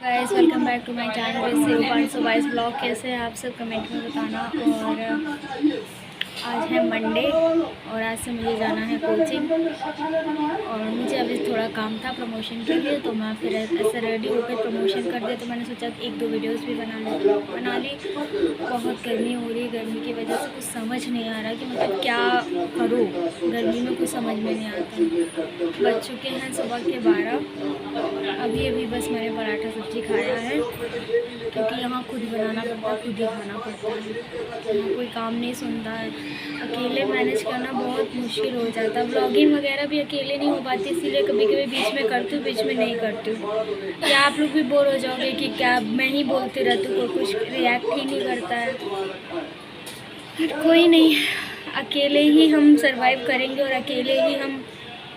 Guys welcome back to my channel से 522 blog. कैसे हैं आप सब, कमेंट में बताना। और आज है मंडे और आज से मुझे जाना है कोचिंग और मुझे अभी थोड़ा काम था प्रमोशन के लिए, तो मैं फिर ऐसे रेडी होकर प्रमोशन कर दिया। तो मैंने सोचा कि 1-2 वीडियोस भी बना ली। बहुत गर्मी हो रही है, गर्मी की वजह से कुछ समझ नहीं आ रहा कि मतलब क्या करूँ। गर्मी में कुछ समझ में नहीं आता। बज चुके हैं सुबह के 12। अभी बस मैंने पराठा सब्जी खाया है क्योंकि यहाँ खुद बनाना पड़ता है, खुद ही खाना पड़ता है। यहाँ कोई काम नहीं सुनता है। अकेले मैनेज करना बहुत मुश्किल हो जाता है। ब्लॉगिंग वगैरह भी अकेले नहीं हो पाती, इसीलिए कभी कभी बीच में करती हूँ, बीच में नहीं करती हूँ। या आप लोग भी बोर हो जाओगे कि क्या मैं ही बोलती रहती हूँ, कोई कुछ रिएक्ट ही नहीं करता है। कोई नहीं, अकेले ही हम सरवाइव करेंगे और अकेले ही हम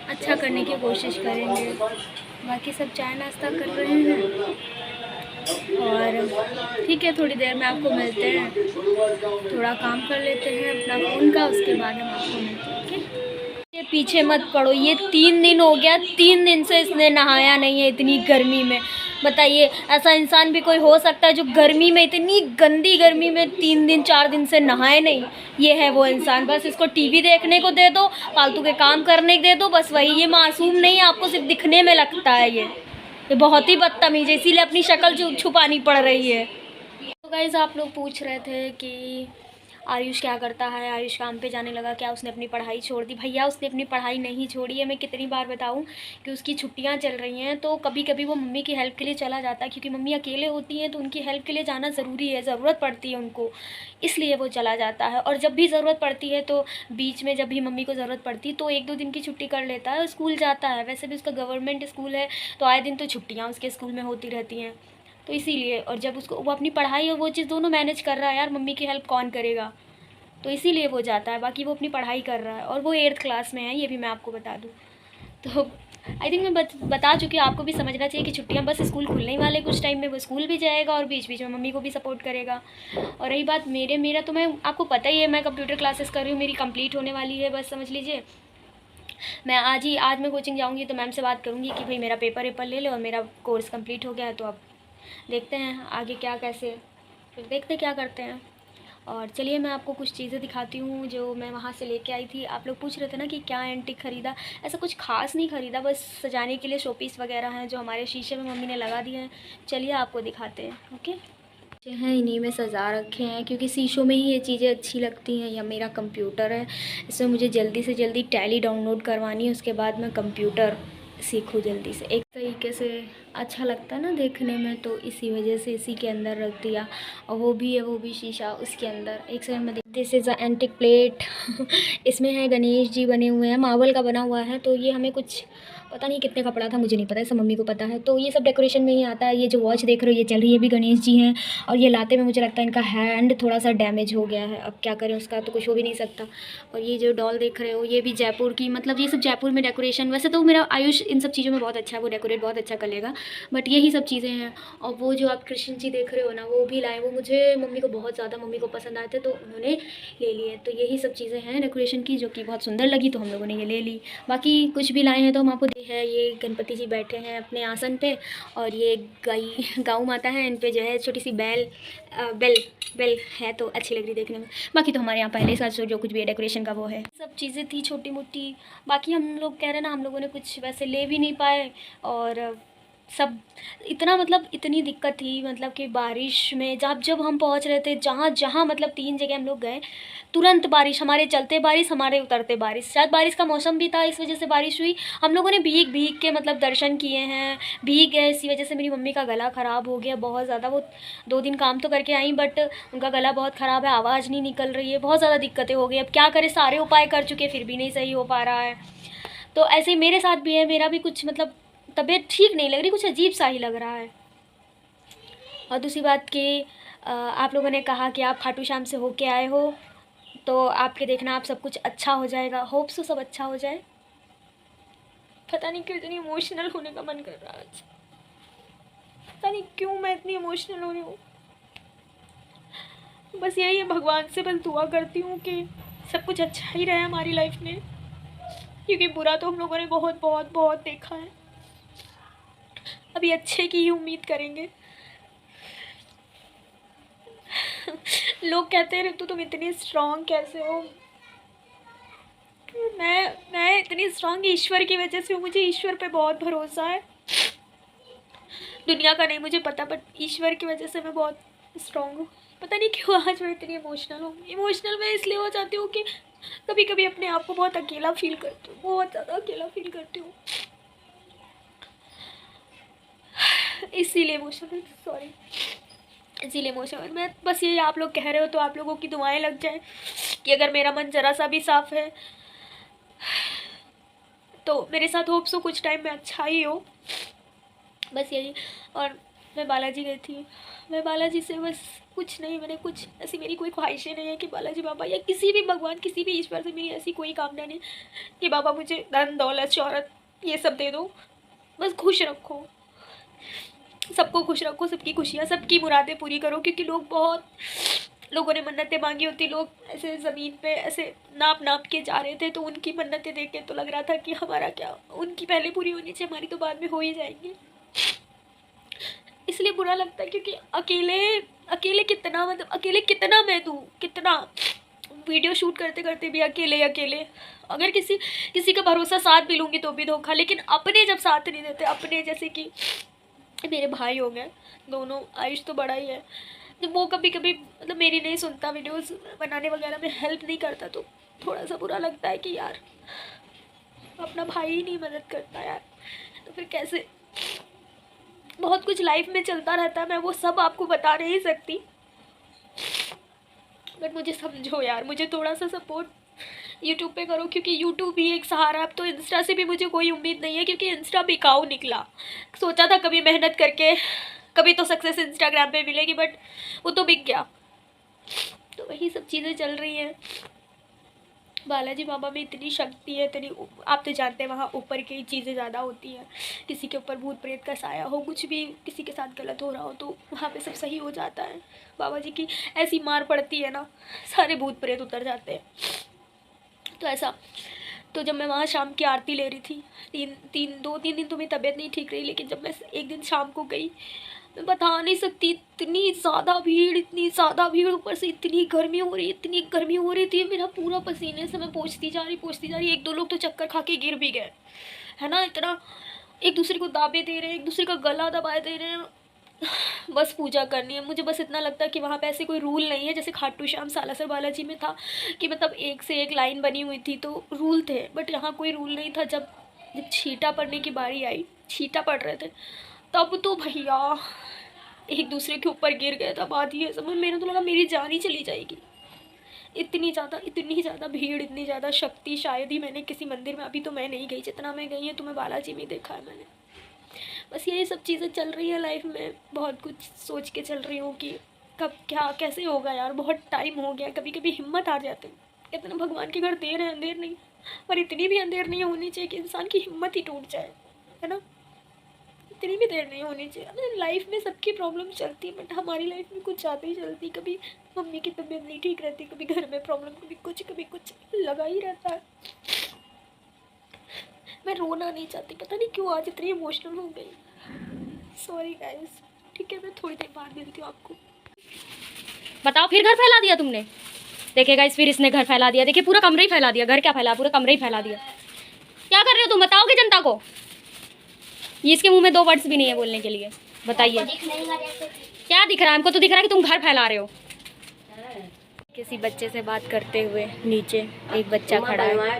अच्छा करने की कोशिश करेंगे। बाकी सब चाय नाश्ता कर रहे हैं और ठीक है, थोड़ी देर में आपको मिलते हैं। थोड़ा काम कर लेते हैं अपना फ़ोन का, उसके बाद हम आपको मिलते हैं। ओके, ये पीछे मत पड़ो। ये 3 दिन हो गया, 3 दिन से इसने नहाया नहीं है इतनी गर्मी में। बताइए, ऐसा इंसान भी कोई हो सकता है जो गर्मी में, इतनी गंदी गर्मी में 3 दिन 4 दिन से नहाए नहीं? ये है वो इंसान। बस इसको टीवी देखने को दे दो, फालतू के काम करने को दे दो, बस वही। ये मासूम नहीं है, आपको सिर्फ दिखने में लगता है। ये बहुत ही बदतमीज है, इसीलिए अपनी शक्ल छुपानी पड़ रही है। तो गाइस, आप लोग पूछ रहे थे कि आयुष क्या करता है, आयुष काम पे जाने लगा क्या, उसने अपनी पढ़ाई छोड़ दी? भैया, उसने अपनी पढ़ाई नहीं छोड़ी है। मैं कितनी बार बताऊं कि उसकी छुट्टियां चल रही हैं, तो कभी कभी वो मम्मी की हेल्प के लिए चला जाता है, क्योंकि मम्मी अकेले होती हैं तो उनकी हेल्प के लिए जाना ज़रूरी है, ज़रूरत पड़ती है उनको, इसलिए वो चला जाता है। और जब भी ज़रूरत पड़ती है तो बीच में जब भी मम्मी को ज़रूरत पड़ती है तो 1-2 दिन की छुट्टी कर लेता है, स्कूल जाता है। वैसे भी उसका गवर्नमेंट स्कूल है, तो आए दिन तो छुट्टियाँ उसके स्कूल में होती रहती हैं, तो इसीलिए। और जब उसको वो अपनी पढ़ाई और वो चीज़ दोनों मैनेज कर रहा है, यार मम्मी की हेल्प कौन करेगा, तो इसीलिए वो जाता है। बाकी वो अपनी पढ़ाई कर रहा है और वो 8th क्लास में है, ये भी मैं आपको बता दूँ। तो आई थिंक मैं बता चुकी हूँ, आपको भी समझना चाहिए कि छुट्टियाँ बस स्कूल खुलने ही वाले कुछ टाइम में वो स्कूल भी जाएगा और बीच बीच में मम्मी को भी सपोर्ट करेगा। और रही बात मेरा तो मैं आपको पता ही है, मैं कंप्यूटर क्लासेस कर रही हूँ, मेरी कंप्लीट होने वाली है, बस समझ लीजिए। मैं आज मैं कोचिंग जाऊँगी तो मैम से बात करूँगी कि भाई मेरा पेपर ले लो और मेरा कोर्स कंप्लीट हो गया है, तो अब देखते हैं आगे क्या कैसे, फिर देखते क्या करते हैं। और चलिए, मैं आपको कुछ चीज़ें दिखाती हूँ जो मैं वहाँ से लेके आई थी। आप लोग पूछ रहे थे ना कि क्या एंटीक ख़रीदा। ऐसा कुछ खास नहीं ख़रीदा, बस सजाने के लिए शोपीस वगैरह हैं जो हमारे शीशे में मम्मी ने लगा दिए हैं। चलिए आपको दिखाते हैं। ओके, हैं इन्हीं में सजा रखे हैं क्योंकि शीशों में ही ये चीज़ें अच्छी लगती हैं। या मेरा कंप्यूटर है, इसमें मुझे जल्दी से जल्दी टैली डाउनलोड करवानी है, उसके बाद मैं कंप्यूटर सीखूँ जल्दी से। एक तरीके से अच्छा लगता है ना देखने में, तो इसी वजह से इसी के अंदर रख दिया। और वो भी शीशा उसके अंदर। एक सेकंड में, this is a antique plate. इसमें है गणेश जी बने हुए हैं, मार्बल का बना हुआ है। तो ये हमें कुछ पता नहीं कितने का पड़ा था, मुझे नहीं पता, सब मम्मी को पता है। तो ये सब डेकोरेशन में ही आता है। ये जो वॉच देख रहे हो ये चल रही है, ये भी गणेश जी हैं। और ये लाते में मुझे लगता है इनका हैंड थोड़ा सा डैमेज हो गया है, अब क्या करें, उसका तो कुछ हो भी नहीं सकता। और ये जो डॉल देख रहे हो ये भी जयपुर की, मतलब ये सब जयपुर में डेकोरेशन। वैसे तो मेरा आयुष इन सब चीज़ों में बहुत अच्छा है, वो डेकोरेट बहुत अच्छा कर लेगा, बट यही सब चीज़ें हैं। और वो जो आप कृष्ण जी देख रहे हो ना, वो भी लाए, वो मुझे मम्मी को बहुत ज़्यादा मम्मी को पसंद आए थे तो उन्होंने ले लिए। तो यही सब चीज़ें हैं डेकोरेशन की जो कि बहुत सुंदर लगी, तो हम लोगों ने ये ले ली। बाकी कुछ भी लाए हैं तो हम आपको है। ये गणपति जी बैठे हैं अपने आसन पे, और ये गौ माता है, इन पे जो है छोटी सी बेल है, तो अच्छी लग रही देखने में। बाकी तो हमारे यहाँ पहले से जो कुछ भी डेकोरेशन का वो है, सब चीज़ें थी छोटी मोटी। बाकी हम लोग कह रहे हैं ना, हम लोगों ने कुछ वैसे ले भी नहीं पाए। और सब इतना, मतलब इतनी दिक्कत थी, मतलब कि बारिश में जब हम पहुंच रहे थे, जहाँ मतलब 3 जगह हम लोग गए, तुरंत बारिश, हमारे चलते बारिश, हमारे उतरते बारिश। शायद बारिश का मौसम भी था, इस वजह से बारिश हुई। हम लोगों ने भीग भीग के मतलब दर्शन किए हैं, भीग गए। इसी वजह से मेरी मम्मी का गला ख़राब हो गया बहुत ज़्यादा। वो 2 दिन काम तो करके आई, बट उनका गला बहुत ख़राब है, आवाज़ नहीं निकल रही है, बहुत ज़्यादा दिक्कतें हो गई। अब क्या करें, सारे उपाय कर चुके फिर भी नहीं सही हो पा रहा है। तो ऐसे ही मेरे साथ भी है, मेरा भी कुछ मतलब तबीयत ठीक नहीं लग रही, कुछ अजीब सा ही लग रहा है। और दूसरी बात कि आप लोगों ने कहा कि आप खाटू श्याम से होके आए हो, तो आपके देखना आप सब कुछ अच्छा हो जाएगा। होप सो सब अच्छा हो जाए। पता नहीं क्यों इतनी इमोशनल होने का मन कर रहा है आज, पता नहीं क्यों मैं इतनी इमोशनल हो रही हूँ। बस यही है, भगवान से बस दुआ करती हूँ कि सब कुछ अच्छा ही रहे हमारी लाइफ में, क्योंकि बुरा तो हम लोगों ने बहुत बहुत बहुत देखा है। अभी अच्छे की ही उम्मीद करेंगे। लोग कहते हैं तो तुम इतनी स्ट्रांग कैसे हो। मैं इतनी स्ट्रांग ईश्वर की वजह से हूँ। मुझे ईश्वर पे बहुत भरोसा है, दुनिया का नहीं मुझे पता, बट ईश्वर की वजह से मैं बहुत स्ट्रांग हूँ। पता नहीं क्यों आज मैं इतनी इमोशनल हूँ। इमोशनल मैं इसलिए हो जाती हूँ कि कभी कभी अपने आप को बहुत अकेला फील करती हूँ, बहुत ज़्यादा अकेला फील करती हूँ, इसीलिए इमोशनल, सॉरी, इसीलिए इमोशनल। मैं बस यही, आप लोग कह रहे हो तो आप लोगों की दुआएं लग जाए कि अगर मेरा मन ज़रा सा भी साफ है तो मेरे साथ होप सो कुछ टाइम में अच्छा ही हो, बस यही। और मैं बालाजी गई थी, मैं बालाजी से बस कुछ नहीं, मैंने कुछ ऐसी, मेरी कोई ख्वाहिशें नहीं है कि बालाजी बाबा या किसी भी भगवान, किसी भी ईश्वर से मेरी ऐसी कोई कामना नहीं कि बाबा मुझे धन दौलत शोहरत ये सब दे दो, बस खुश रखो, सबको खुश रखो, सबकी खुशियाँ, सबकी मुरादें पूरी करो। क्योंकि लोग, बहुत लोगों ने मन्नतें मांगी होती, लोग ऐसे ज़मीन पे ऐसे नाप नाप के जा रहे थे, तो उनकी मन्नतें देख के तो लग रहा था कि हमारा क्या, उनकी पहले पूरी होनी चाहिए, हमारी तो बाद में हो ही जाएंगी। इसलिए बुरा लगता है क्योंकि अकेले अकेले कितना, मतलब अकेले कितना मैं दूँ, कितना वीडियो शूट करते करते भी अकेले अकेले, अगर किसी का भरोसा साथ भी लूँगी तो भी धोखा। लेकिन अपने जब साथ नहीं देते, अपने जैसे कि मेरे भाई हो गए दोनों, आयुष तो बड़ा ही है, जब वो कभी कभी मतलब मेरी नहीं सुनता, वीडियोस बनाने वगैरह में हेल्प नहीं करता, तो थोड़ा सा बुरा लगता है कि यार अपना भाई ही नहीं मदद करता यार, तो फिर कैसे। बहुत कुछ लाइफ में चलता रहता है, मैं वो सब आपको बता नहीं सकती, बट मुझे समझो यार, मुझे थोड़ा सा सपोर्ट यूट्यूब पे करो, क्योंकि यूट्यूब भी एक सहारा। अब तो इंस्टा से भी मुझे कोई उम्मीद नहीं है, क्योंकि इंस्टा बिकाऊ निकला। सोचा था कभी मेहनत करके कभी तो सक्सेस इंस्टाग्राम पे मिलेगी, बट वो तो बिक गया। तो वही सब चीज़ें चल रही हैं। बालाजी बाबा में इतनी शक्ति है, इतनी, आप तो जानते हैं वहाँ ऊपर की चीज़ें ज़्यादा होती हैं। किसी के ऊपर भूत प्रेत का साया हो, कुछ भी किसी के साथ गलत हो रहा हो, तो वहाँ पे सब सही हो जाता है। बाबा जी की ऐसी मार पड़ती है ना, सारे भूत प्रेत उतर जाते हैं। तो ऐसा, तो जब मैं वहाँ शाम की आरती ले रही थी, 2-3 दिन तो मेरी तबीयत नहीं ठीक रही, लेकिन जब मैं एक दिन शाम को गई, मैं बता नहीं सकती, इतनी ज़्यादा भीड़, ऊपर से इतनी गर्मी हो रही थी, मेरा पूरा पसीने से, मैं पहुँचती जा रही, 1-2 लोग तो चक्कर खा के गिर भी गए, है ना, इतना एक दूसरे को दाबे दे रहे हैं, एक दूसरे का गला दबाए दे रहे हैं। बस पूजा करनी है मुझे, बस इतना लगता है कि वहाँ पे ऐसे कोई रूल नहीं है जैसे खाटू श्याम सालासर बालाजी में था, कि मतलब एक से एक लाइन बनी हुई थी तो रूल थे, बट यहाँ कोई रूल नहीं था। जब छींटा पड़ने की बारी आई, छींटा पड़ रहे थे, तब तो भैया एक दूसरे के ऊपर गिर गए। तब आधी है समझ, मेरे तो लगा मेरी जान ही चली जाएगी। इतनी ज़्यादा भीड़, इतनी ज़्यादा शक्ति शायद ही मैंने किसी मंदिर में, अभी तो मैं नहीं गई, जितना मैं गई है तो मैं बालाजी में देखा है मैंने। बस यही सब चीज़ें चल रही है लाइफ में, बहुत कुछ सोच के चल रही हूँ कि कब क्या कैसे होगा यार, बहुत टाइम हो गया। कभी कभी हिम्मत हार जाती है, कहते ना भगवान के घर देर है अंधेर नहीं, पर इतनी भी अंधेर नहीं होनी चाहिए कि इंसान की हिम्मत ही टूट जाए, है ना, इतनी भी देर नहीं होनी चाहिए। मतलब लाइफ में सबकी प्रॉब्लम चलती है, बट हमारी लाइफ में कुछ ज़्यादा ही चलती। कभी मम्मी की तबीयत नहीं ठीक रहती, कभी घर में प्रॉब्लम, कभी कुछ लगा ही रहता है। मैं रोना नहीं चाहती, पता नहीं क्यों आज इतनी इमोशनल हो गई, सॉरी गाइस। ठीक है, मैं थोड़ी देर बाद मिलती हूँ आपको। बताओ, फिर घर फैला दिया तुमने। देखिए गाइस, फिर इसने घर फैला दिया। देखिए पूरा कमरा ही फैला दिया। घर क्या फैला, पूरा कमरा ही फैला दिया। क्या कर रहे हो तुम, बताओगे जनता को? ये इसके मुंह में 2 वर्ड्स भी नहीं है बोलने के लिए। बताइए क्या दिख रहा है? हमको तो दिख रहा है कि तुम घर फैला रहे हो। किसी बच्चे से बात करते हुए, नीचे एक बच्चा खड़ा है,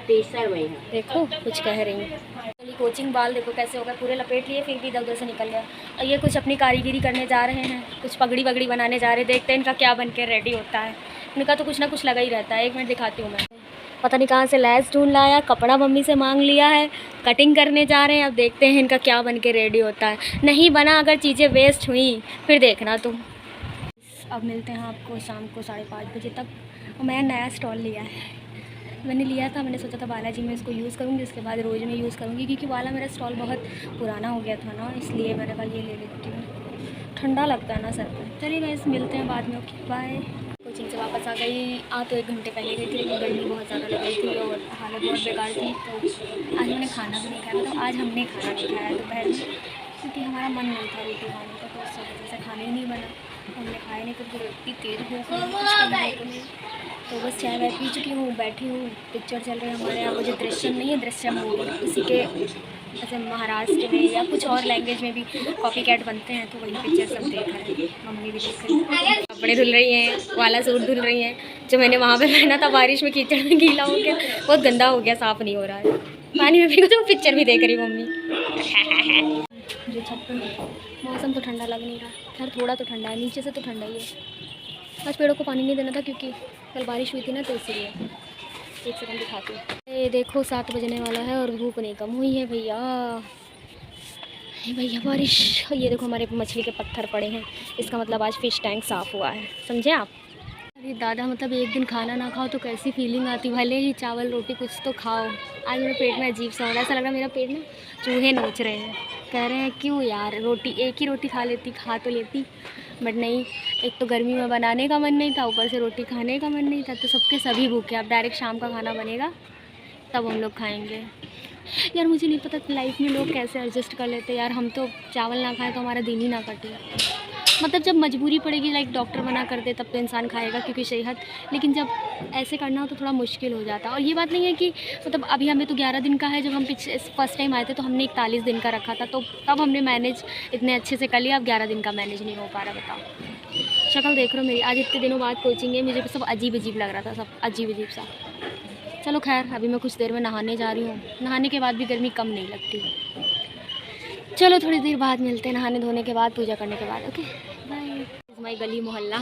देखो कुछ कह रही हूँ। कोचिंग बाल देखो कैसे हो गए, पूरे लपेट लिए, फिर भी इधर उधर से निकल गया। और ये कुछ अपनी कारीगिरी करने जा रहे हैं, कुछ पगड़ी वगड़ी बनाने जा रहे हैं। देखते हैं इनका क्या बन के रेडी होता है। इनका तो कुछ ना कुछ लगा ही रहता है। 1 मिनट दिखाती हूँ मैं। पता नहीं कहाँ से लैस ढूंढ लाया, कपड़ा मम्मी से मांग लिया है, कटिंग करने जा रहे हैं। अब देखते हैं इनका क्या बन के रेडी होता है। नहीं बना, अगर चीज़ें वेस्ट हुई फिर देखना तुम। अब मिलते हैं आपको शाम को 5:30 बजे तक। और मैं नया स्टॉल लिया है, मैंने लिया था, मैंने सोचा था बालाजी में इसको यूज़ करूँगी, उसके बाद रोज़ में यूज़ करूँगी, क्योंकि वाला मेरा स्टॉल बहुत पुराना हो गया था ना, इसलिए मैंने कहा ये ले लेती हूँ। ठंडा लगता है ना सर पर। चलिए गाइस, मिलते हैं बाद में। Okay bye. कोचिंग से वापस आ गई। तो 1 घंटे पहले गई थी, लेकिन गर्मी बहुत ज़्यादा लग रही थी और हालत बहुत बेकार थी, तो आज मैंने खाना भी नहीं खाया। मतलब आज हमने खाना नहीं खाया दोपहर में। क्योंकि हमारा मन नहीं था रोटी खाने का, तो उस वजह से खाने ही नहीं बना, हमने खाया नहीं, क्योंकि इतनी तेज़ भूख लगी कुछ करने को नहीं। तो बस चाय वाय पी चुकी हूँ, बैठी हूँ, पिक्चर चल रही है हमारे यहाँ। वो जो दृश्यम नहीं है, दृश्यम मूवी, उसी के ऐसे महाराष्ट्र में या कुछ और लैंग्वेज में भी कॉपी कैट बनते हैं, तो वही पिक्चर सब देख रहे हैं। मम्मी भी देख रही है, कपड़े धुल रही हैं, वाला सूट धुल रही हैं जो मैंने वहाँ पे पहना था बारिश में, कीचड़ में गीला हो गया, बहुत गंदा हो गया, साफ़ नहीं हो रहा है, पानी में भी तो पिक्चर भी देख रही मम्मी। जो छत पर मौसम तो ठंडा लग नहीं रहा, खैर थोड़ा तो ठंडा है, नीचे से तो ठंडा ही है। आज पेड़ों को पानी नहीं देना था क्योंकि कल बारिश हुई थी ना, तो इसीलिए। एक सेकंड दिखाती हूँ। ये देखो 7 बजने वाला है और धूप नहीं कम हुई है भैया, भैया बारिश। ये देखो हमारे मछली के पत्थर पड़े हैं, इसका मतलब आज फ़िश टैंक साफ़ हुआ है, समझे आप। अरे दादा, मतलब एक दिन खाना ना खाओ तो कैसी फीलिंग आती, भले ही चावल रोटी कुछ तो खाओ। आज मेरे पेट में अजीब सा हो रहा है, ऐसा लग रहा है मेरा पेट ना चूहे नोच रहे हैं, कह रहे हैं क्यों यार, रोटी एक ही रोटी खा लेती, खा तो लेती, बट नहीं, एक तो गर्मी में बनाने का मन नहीं था, ऊपर से रोटी खाने का मन नहीं था, तो सबके सभी भूखे। अब डायरेक्ट शाम का खाना बनेगा तब हम लोग खाएंगे। यार मुझे नहीं पता लाइफ में लोग कैसे एडजस्ट कर लेते हैं यार, हम तो चावल ना खाएं तो हमारा दिन ही ना कटे। मतलब जब मजबूरी पड़ेगी, लाइक डॉक्टर मना कर दे, तब तो इंसान खाएगा क्योंकि सेहत, लेकिन जब ऐसे करना हो तो थोड़ा मुश्किल हो जाता है। और ये बात नहीं है कि मतलब अभी हमें तो 11 दिन का है, जब हम फर्स्ट टाइम आए थे तो हमने 41 दिन का रखा था, तो तब हमने मैनेज इतने अच्छे से कर लिया। अब 11 दिन का मैनेज नहीं हो पा रहा, बताओ। शक्ल देख रहे हो मेरी, आज इतने दिनों बाद कोचिंग है, मुझे सब अजीब अजीब लग रहा था, सब अजीब अजीब सा। चलो खैर, अभी मैं कुछ देर में नहाने जा रही हूँ, नहाने के बाद भी गर्मी कम नहीं लगती। चलो थोड़ी देर बाद मिलते हैं, नहाने धोने के बाद, पूजा करने के बाद। Okay bye. माई गली मोहल्ला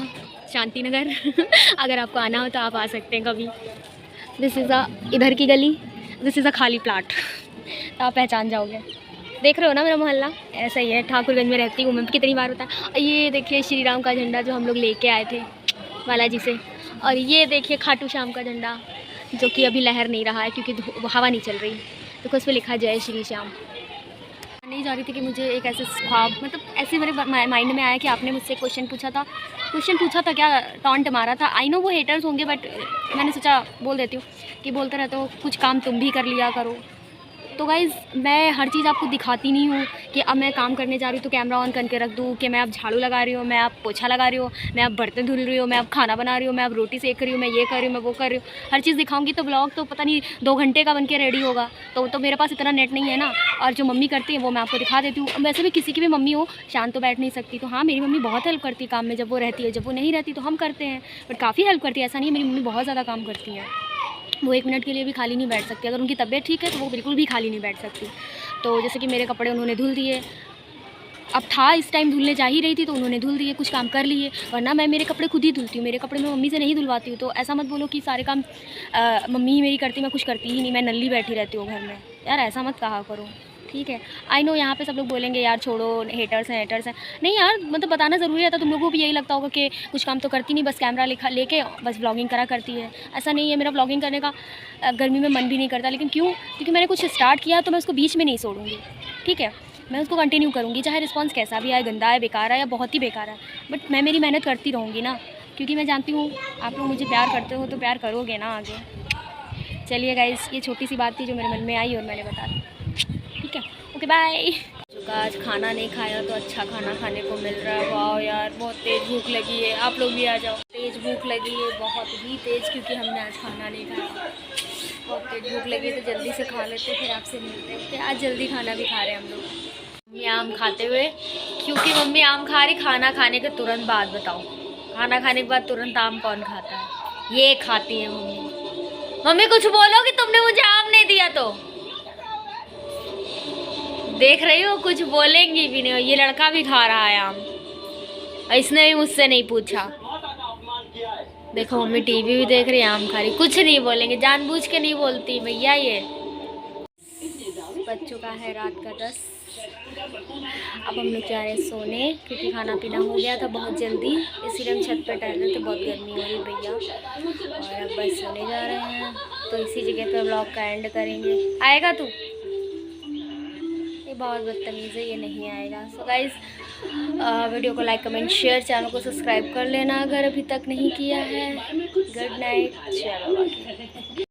शांति नगर अगर आपको आना हो तो आप आ सकते हैं कभी। दिस इज़ अ इधर की गली, दिस इज़ अ खाली प्लाट, तो आप पहचान जाओगे। देख रहे हो ना मेरा मोहल्ला, ऐसा ही है। ठाकुरगंज में रहती हूँ मैं, कितनी बार होता है। और ये देखिए श्री राम का झंडा जो हम लोग लेके आए थे बालाजी से, और ये देखिए खाटू श्याम का झंडा जो कि अभी लहर नहीं रहा है क्योंकि हवा नहीं चल रही, तो उस पर लिखा जय श्री श्याम। नहीं जा रही थी कि मुझे एक ऐसे ख्वाब, मतलब ऐसे मेरे माइंड में आया कि आपने मुझसे क्वेश्चन पूछा था क्या, टॉन्ट मारा था। आई नो वो हेटर्स होंगे, बट मैंने सोचा बोल देती हूँ कि बोलते रहते हो कुछ काम तुम भी कर लिया करो। तो गाइज़, मैं हर चीज़ आपको दिखाती नहीं हूँ कि अब मैं काम करने जा रही हूँ तो कैमरा ऑन करके रख दूँ, कि मैं अब झाड़ू लगा रही हूँ, मैं अब पोछा लगा रही हूँ, मैं अब बर्तन धुल रही हूँ, मैं अब खाना बना रही हूँ, मैं अब रोटी सेक रही हूँ, मैं ये कर रही हूँ, मैं वो कर रही हूँ। हर चीज़ दिखाऊंगी तो ब्लॉग तो पता नहीं 2 घंटे का बन के रेडी होगा, तो मेरे पास इतना नेट नहीं है ना। और जो मम्मी करती है वो मैं आपको दिखा देती हूँ। वैसे भी किसी की भी मम्मी हो, शांत तो बैठ नहीं सकती। तो हाँ, मेरी मम्मी बहुत हेल्प करती है काम में, जब वो रहती है, जब वो नहीं रहती तो हम करते हैं, बट काफ़ी हेल्प करती है। ऐसा नहीं है, मेरी मम्मी बहुत ज़्यादा काम करती है, वो 1 मिनट के लिए भी खाली नहीं बैठ सकती। अगर उनकी तबीयत ठीक है तो वो बिल्कुल भी खाली नहीं बैठ सकती। तो जैसे कि मेरे कपड़े उन्होंने धुल दिए, अब था इस टाइम धुलने जा ही रही थी तो उन्होंने धुल दिए, कुछ काम कर लिए, वरना मैं मेरे कपड़े खुद ही धुलती हूँ। मेरे कपड़े मैं मम्मी से नहीं धुलवाती हूँ। तो ऐसा मत बोलो कि सारे काम मम्मी ही मेरी करती, मैं कुछ करती ही नहीं, मैं नल्ली बैठी रहती हूँ घर में। यार ऐसा मत कहा करो, ठीक है। आई नो यहाँ पे सब लोग बोलेंगे यार छोड़ो, हेटर्स हैं। नहीं यार, मतलब बताना ज़रूरी था। तुम लोगों को भी यही लगता होगा कि कुछ काम तो करती नहीं, बस कैमरा लेके बस व्लॉगिंग करा करती है। ऐसा नहीं है, मेरा व्लॉगिंग करने का गर्मी में मन भी नहीं करता, लेकिन क्यों, क्योंकि मैंने कुछ स्टार्ट किया तो मैं उसको बीच में नहीं छोड़ूंगी, ठीक है। मैं उसको कंटिन्यू करूँगी, चाहे रिस्पॉन्स कैसा भी आए, गंदा है, बेकार है या बहुत ही बेकार है, बट मैं मेरी मेहनत करती रहूँगी ना, क्योंकि मैं जानती हूँ आप लोग मुझे प्यार करते हो तो प्यार करोगे ना आगे। चलिए गाइस, ये छोटी सी बात थी जो मेरे मन में आई और मैंने बता दी, ठीक है। Okay bye. आज खाना नहीं खाया तो अच्छा खाना खाने को मिल रहा है। वाह यार, बहुत तेज़ भूख लगी है, आप लोग भी आ जाओ। तेज़ भूख लगी है, बहुत ही तेज़, क्योंकि हमने आज खाना नहीं खाया। बहुत तेज़ भूख लगी तो जल्दी से खा लेते, फिर आपसे मिलते हैं। आज जल्दी खाना भी खा रहे हैं हम लोग। मम्मी आम खाते हुए, क्योंकि मम्मी आम खा रही खाना खाने के तुरंत बाद। बताओ, खाना खाने के बाद तुरंत आम कौन खाता है? ये खाती है मम्मी। मम्मी कुछ बोलो कि तुमने मुझे आम नहीं दिया तो। देख रही हो, कुछ बोलेंगी भी नहीं। ये लड़का भी खा रहा है आम, इसने भी मुझसे नहीं पूछा। देखो मम्मी टीवी भी देख रही है, आम खा रही, कुछ नहीं बोलेंगे, जानबूझ के नहीं बोलती भैया। ये बच्चों का है रात का 10। अब हम लोग जा रहे हैं सोने, क्योंकि खाना पीना हो गया था बहुत जल्दी, इसीलिए हम छत पर टहल रहे थे। बहुत गर्मी हो रही भैया, और अब बस सोने जा रहे हैं। तो इसी जगह पर व्लॉग का एंड करेंगे। आएगा तू? ये बहुत बदतमीज़ है, ये नहीं आएगा। सो गाइस, वीडियो को लाइक कमेंट शेयर, चैनल को सब्सक्राइब कर लेना अगर अभी तक नहीं किया है। Good night. चलो बाकी